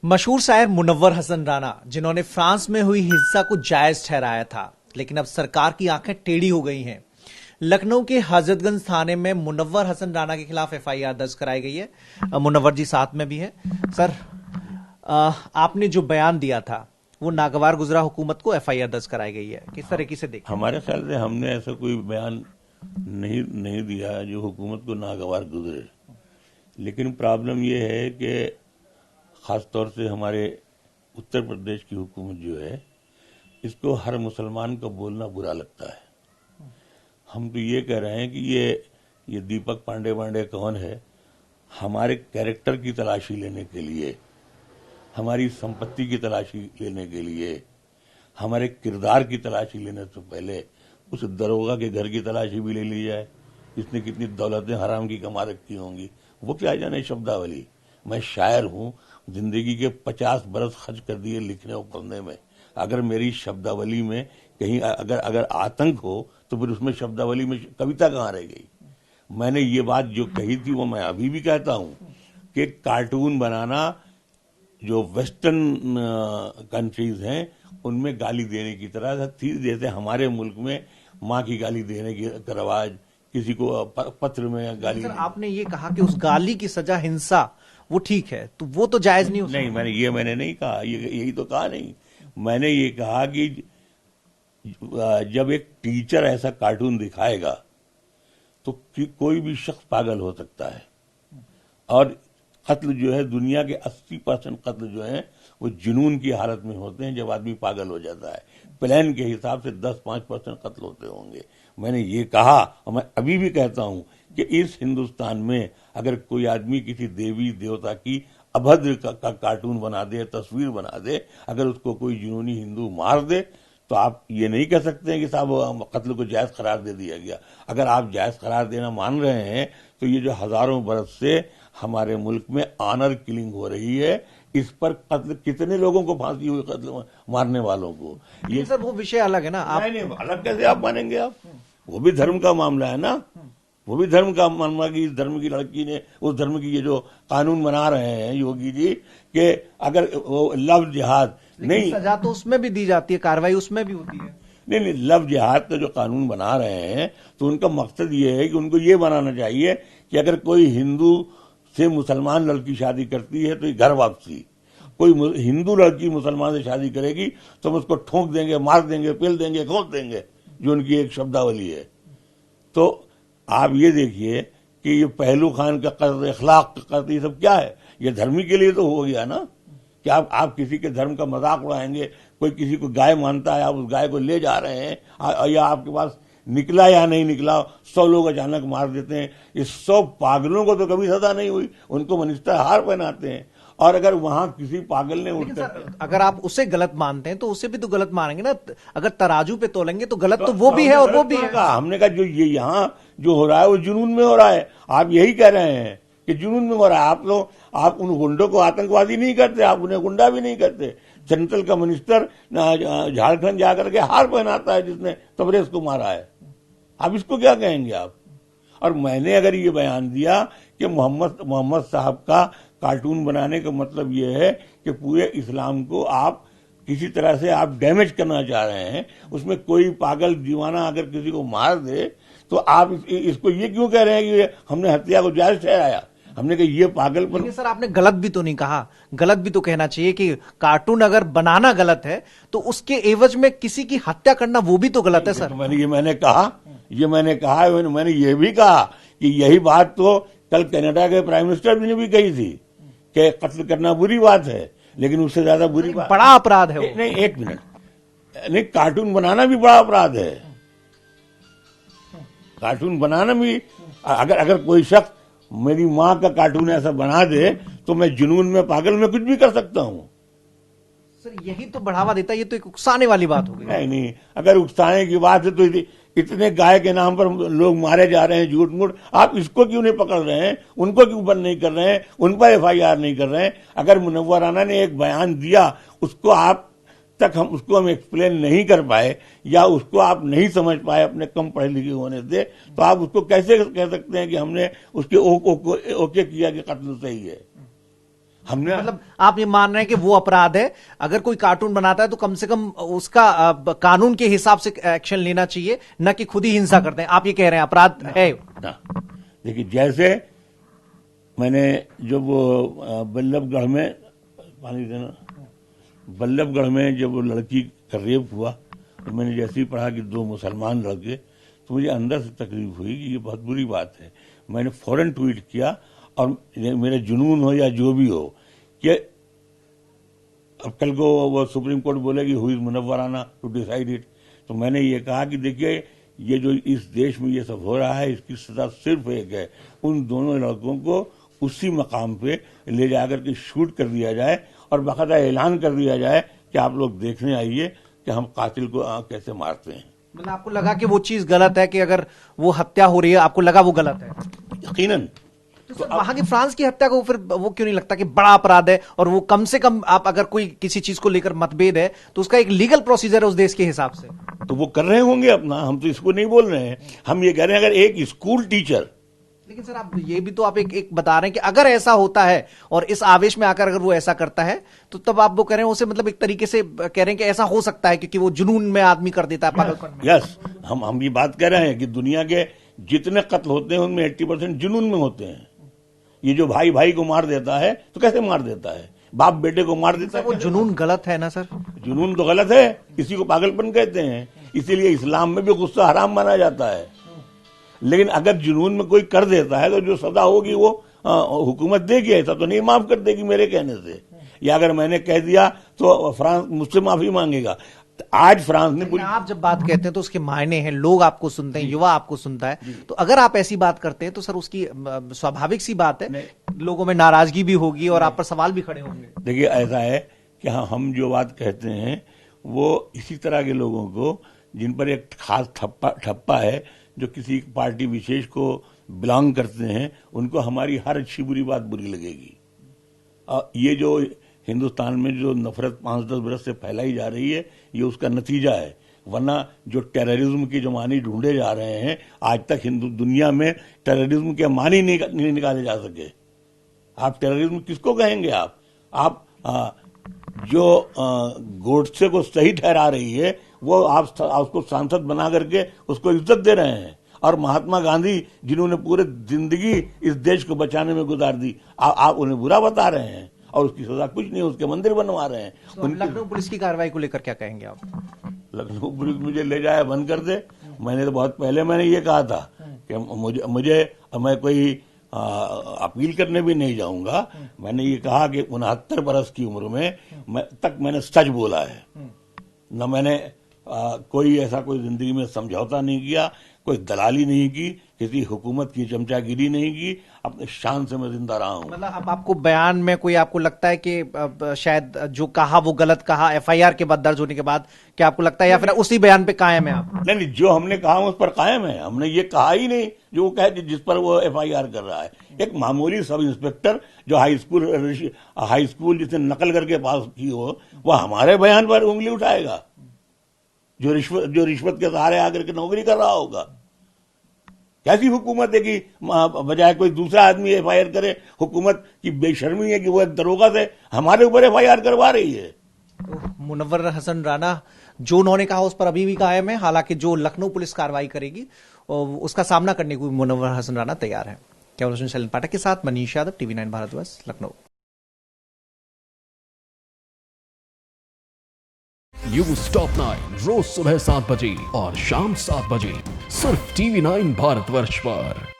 मशहूर शायर मुनव्वर हसन राणा, जिन्होंने फ्रांस में हुई हिंसा को जायज ठहराया था, लेकिन अब सरकार की आंखें टेढ़ी हो गई हैं। लखनऊ के हजरतगंज थाने में मुनव्वर हसन राणा के खिलाफ एफआईआर दर्ज कराई गई है। मुनव्वर जी साथ में भी हैं। सर, आपने जो बयान दिया था वो नागवार गुजरा हुकूमत को एफआईआर दर्ज कराई गई है, किस तरीके से देखते? हमारे ख्याल से हमने ऐसा कोई बयान नहीं दिया जो हुकूमत को नागवार गुजरे, लेकिन प्रॉब्लम ये है कि खासतौर से हमारे उत्तर प्रदेश की हुकूमत जो है, इसको हर मुसलमान का बोलना बुरा लगता है। हम तो ये कह रहे हैं कि ये दीपक पांडे कौन है? हमारे कैरेक्टर की तलाशी लेने के लिए, हमारी संपत्ति की तलाशी लेने के लिए, हमारे किरदार की तलाशी लेने से पहले उस दरोगा के घर की तलाशी भी ले ली जाए। इसने कितनी दौलतें हराम की कमा रखी होंगी, वो क्या जाने शब्दावली। मैं शायर हूं, जिंदगी के 50 बरस खर्च कर दिए लिखने और पढ़ने में। अगर मेरी शब्दावली में कहीं अगर आतंक हो तो फिर उसमें शब्दावली में कविता कहाँ रह गई? मैंने ये बात जो कही थी वो मैं अभी भी कहता हूं कि कार्टून बनाना जो वेस्टर्न कंट्रीज हैं उनमें गाली देने की तरह थी, जैसे हमारे मुल्क में माँ की गाली देने की रवाज, किसी को पत्र में गाली। सर, आपने ये कहा कि उस गाली की सजा हिंसा वो ठीक है, तो वो तो जायज नहीं हो सकता। नहीं, मैंने नहीं कहा, यही तो कहा नहीं। मैंने ये कहा कि जब एक टीचर ऐसा कार्टून दिखाएगा तो कोई भी शख्स पागल हो सकता है। और कत्ल जो है, दुनिया के 80% कत्ल जो है वो जुनून की हालत में होते हैं, जब आदमी पागल हो जाता है। प्लान के हिसाब से 10-5% कत्ल होते होंगे। मैंने ये कहा और मैं अभी भी कहता हूं कि इस हिंदुस्तान में अगर कोई आदमी किसी देवी देवता की अभद्र का कार्टून बना दे, तस्वीर बना दे, अगर उसको कोई जुनूनी हिंदू मार दे, तो आप ये नहीं कह सकते हैं कि साहब कत्ल को जायज करार दे दिया गया। अगर आप जायज करार देना मान रहे हैं तो ये जो हजारों बरस से हमारे मुल्क में ऑनर किलिंग हो रही है, इस पर कत्ल, कितने लोगों को फांसी हुई कत्ल मारने वालों को। ये सर वो विषय अलग है ना। आप नहीं, अलग कैसे आप मानेंगे? आप वो भी धर्म का मामला है ना, वो भी धर्म का मामला कि इस धर्म की लड़की ने उस धर्म की, ये जो कानून बना रहे हैं योगी जी कि अगर वो लव जिहाद नहीं, सजा तो उसमें भी दी जाती है, कार्रवाई उसमें भी होती है। नहीं, लव जिहाद का जो कानून बना रहे हैं तो उनका मकसद ये है कि उनको ये बनाना चाहिए कि अगर कोई हिंदू से मुसलमान लड़की शादी करती है तो ये घर वापसी। कोई हिंदू लड़की मुसलमान से शादी करेगी तो हम उसको ठोक देंगे, मार देंगे, पेल देंगे, खोद देंगे, जो उनकी एक शब्दावली है। तो आप ये देखिए कि ये पहलू खान का कर्ज, इखलाक का कर्ज, ये सब क्या है? ये धर्मी के लिए तो हो गया ना कि आप किसी के धर्म का मजाक उड़ाएंगे। कोई किसी को गाय मानता है, आप उस गाय को ले जा रहे हैं, या आपके पास निकला या नहीं निकला, 100 लोग अचानक मार देते हैं। इस 100 पागलों को तो कभी सजा नहीं हुई, उनको मनिस्टर हार पहनाते हैं। और अगर वहां किसी पागल ने उठकर, अगर आप उसे गलत मानते हैं तो उसे भी तो गलत मानेंगे ना। अगर तराजू पे तोलेंगे तो गलत तो वो भी है और वो भी है। हमने कहा जो ये यहाँ जो हो रहा है वो जुनून में हो रहा है। आप यही कह रहे हैं कि जुनून में हो रहा है। आप उन गुंडों को आतंकवादी नहीं करते, आप उन्हें गुंडा भी नहीं करते। सेंट्रल का मिनिस्टर झारखंड जाकर के हार पहनाता है जिसने तबरेज को मारा है। आप इसको क्या कहेंगे आप? और मैंने अगर ये बयान दिया कि मोहम्मद साहब का कार्टून बनाने का मतलब ये है कि पूरे इस्लाम को आप किसी तरह से आप डैमेज करना चाह रहे हैं, उसमें कोई पागल दीवाना अगर किसी को मार दे तो आप इसको ये क्यों कह रहे हैं कि हमने हत्या को जायज ठहराया? हमने कहा ये पागलपन। सर, आपने गलत भी तो नहीं कहा। गलत भी तो कहना चाहिए कि कार्टून अगर बनाना गलत है तो उसके एवज में किसी की हत्या करना वो भी तो गलत है। सर, मैंने कहा मैंने ये भी कहा कि यही बात तो कल कनाडा के प्राइम मिनिस्टर ने भी कही थी कि कत्ल करना बुरी बात है, लेकिन उससे ज्यादा बुरी बात बड़ा अपराध है वो। नहीं, एक मिनट, नहीं, कार्टून बनाना भी बड़ा अपराध है। कार्टून बनाना भी, अगर कोई शख्स मेरी माँ का कार्टून ऐसा बना दे तो मैं जुनून में, पागल में कुछ भी कर सकता हूं। सर, यही तो बढ़ावा देता है। ये तो एक उकसाने वाली बात हो गई। नहीं, अगर उकसाने की बात है तो इतने गाय के नाम पर लोग मारे जा रहे हैं झूठ मूठ, आप इसको क्यों नहीं पकड़ रहे हैं? उनको क्यों बंद नहीं कर रहे हैं? उन पर एफआईआर नहीं कर रहे हैं? अगर मुनव्वर राणा ने एक बयान दिया, उसको हम एक्सप्लेन नहीं कर पाए या उसको आप नहीं समझ पाए अपने कम पढ़े लिखे होने से, तो आप उसको कैसे कह सकते हैं कि हमने उसके ओके किया कि कत्ल सही है? हमने मतलब आप ये मान रहे हैं कि वो अपराध है, अगर कोई कार्टून बनाता है तो कम से कम उसका कानून के हिसाब से एक्शन लेना चाहिए, न कि खुद ही हिंसा करते हैं। आप ये कह रहे हैं अपराध है ना। देखिए, जैसे मैंने जब बल्लभगढ़ में पानी देना, बल्लभगढ़ में जब वो लड़की का रेप हुआ तो मैंने जैसे ही पढ़ा कि 2 मुसलमान लड़के, तो मुझे अंदर से तकलीफ हुई कि ये बहुत बुरी बात है। मैंने फौरन ट्वीट किया, और मेरा जुनून हो या जो भी हो, कि अब कल को वो सुप्रीम कोर्ट बोलेगी who is Munawwar Rana to decide it, तो मैंने ये कहा कि देखिए, ये जो इस देश में ये सब हो रहा है, इसकी सजा सिर्फ एक है, उन दोनों लड़कों को उसी मकाम पे ले जाकर के शूट कर दिया जाए और बाकायदा ऐलान कर दिया जाए कि आप लोग देखने आइए कि हम कातिल को कैसे मारते हैं। मतलब आपको लगा कि वो चीज गलत है, कि अगर वो हत्या हो रही है आपको लगा वो गलत है? यकीनन। तो वहां की फ्रांस की हत्या को फिर वो क्यों नहीं लगता कि बड़ा अपराध है, और वो कम से कम आप अगर कोई किसी चीज को लेकर मतभेद है तो उसका एक लीगल प्रोसीजर है उस देश के हिसाब से? तो वो कर रहे होंगे अपना, हम तो इसको नहीं बोल रहे हैं। हम ये कह रहे हैं अगर एक स्कूल टीचर, लेकिन सर आप ये भी तो आप एक बता रहे हैं कि अगर ऐसा होता है और इस आवेश में आकर अगर वो ऐसा करता है तो तब आप वो कह रहे हैं उसे, मतलब एक तरीके से कह रहे हैं कि ऐसा हो सकता है क्योंकि वो जुनून में आदमी कर देता है, पागलपन में। यस, हम ये बात कह रहे हैं कि दुनिया के जितने कत्ल होते हैं उनमें 80% जुनून में होते हैं। ये जो भाई भाई को मार देता है तो कैसे मार देता है, बाप बेटे को मार देता है, वो जुनून गलत है ना सर? जुनून तो गलत है, इसी को पागलपन कहते हैं। इसीलिए इस्लाम में भी गुस्सा हराम माना जाता है। लेकिन अगर जुनून में कोई कर देता है तो जो सजा होगी वो हुकूमत देगी, ऐसा तो नहीं माफ कर देगी मेरे कहने से। या अगर मैंने कह दिया तो फ्रांस मुझसे माफी मांगेगा। आज फ्रांस ने पूरी, आप जब बात कहते हैं तो उसके मायने हैं, लोग आपको सुनते हैं, युवा आपको सुनता है, तो अगर आप ऐसी बात करते हैं तो सर उसकी स्वाभाविक सी बात है लोगों में नाराजगी भी होगी और आप पर सवाल भी खड़े होंगे। देखिए, ऐसा है कि हाँ, हम जो बात कहते हैं वो इसी तरह के लोगों को जिन पर एक खास ठप्पा है, जो किसी पार्टी विशेष को बिलोंग करते हैं, उनको हमारी हर अच्छी बुरी बात बुरी लगेगी। ये जो हिंदुस्तान में जो नफरत 5-10 बरस से फैलाई जा रही है, ये उसका नतीजा है। वरना जो टेररिज्म के जो मानी ढूंढे जा रहे हैं, आज तक हिंदू दुनिया में टेररिज्म के मानी नहीं निकाले जा सके। आप टेररिज्म किसको कहेंगे? आप जो गोडसे को सही ठहरा रही है वो आप उसको सांसद बना करके उसको इज्जत दे रहे हैं, और महात्मा गांधी जिन्होंने पूरे जिंदगी इस देश को बचाने में गुजार दी, आप उन्हें बुरा बता रहे हैं और उसकी सजा कुछ नहीं, उसके मंदिर बनवा रहे हैं। तो लखनऊ पुलिस की कार्रवाई को लेकर क्या कहेंगे आप? लखनऊ पुलिस मुझे ले जाए, बंद कर दे। मैंने तो बहुत पहले मैंने ये कहा था कि मैं कोई अपील करने भी नहीं जाऊंगा। मैंने ये कहा कि 69 बरस की उम्र में मैंने सच बोला है। न मैंने कोई ऐसा कोई जिंदगी में समझौता नहीं किया, कोई दलाली नहीं की, किसी हुकूमत की चमचागिरी नहीं की, अपने शान से मैं जिंदा रहा हूं। मतलब अब आपको बयान में कोई आपको लगता है कि शायद जो कहा वो गलत कहा एफआईआर के बाद, दर्ज होने के बाद, क्या आपको लगता है, या फिर उसी बयान पे कायम है आप? नहीं, जो हमने कहा उस पर कायम है। हमने ये कहा ही नहीं जो कहे जिस पर वो एफआईआर कर रहा है। एक मामूली सब इंस्पेक्टर जो हाई स्कूल जिसे नकल करके पास की हो, वह हमारे बयान पर उंगली उठाएगा? जो रिश्वत के सहारे आकर के नौकरी कर रहा होगा? कैसी हुकूमत है कि बजाय कोई दूसरा आदमी एफआईआर करे? हुकूमत की बेशर्मी है कि वो एक दरोगा से हमारे ऊपर एफआईआर करवा रही है। तो मुनव्वर हसन राणा जो उन्होंने कहा उस पर अभी भी कायम है, हालांकि जो लखनऊ पुलिस कार्रवाई करेगी उसका सामना करने को मुनव्वर हसन राणा तैयार है। कैमरा शैलेंद्र पाठक के साथ Manish Yadav, TV9 Bharatvarsh, Lucknow. News top 9 रोज सुबह 7 बजे और शाम 7 बजे सिर्फ TV9 भारतवर्ष पर।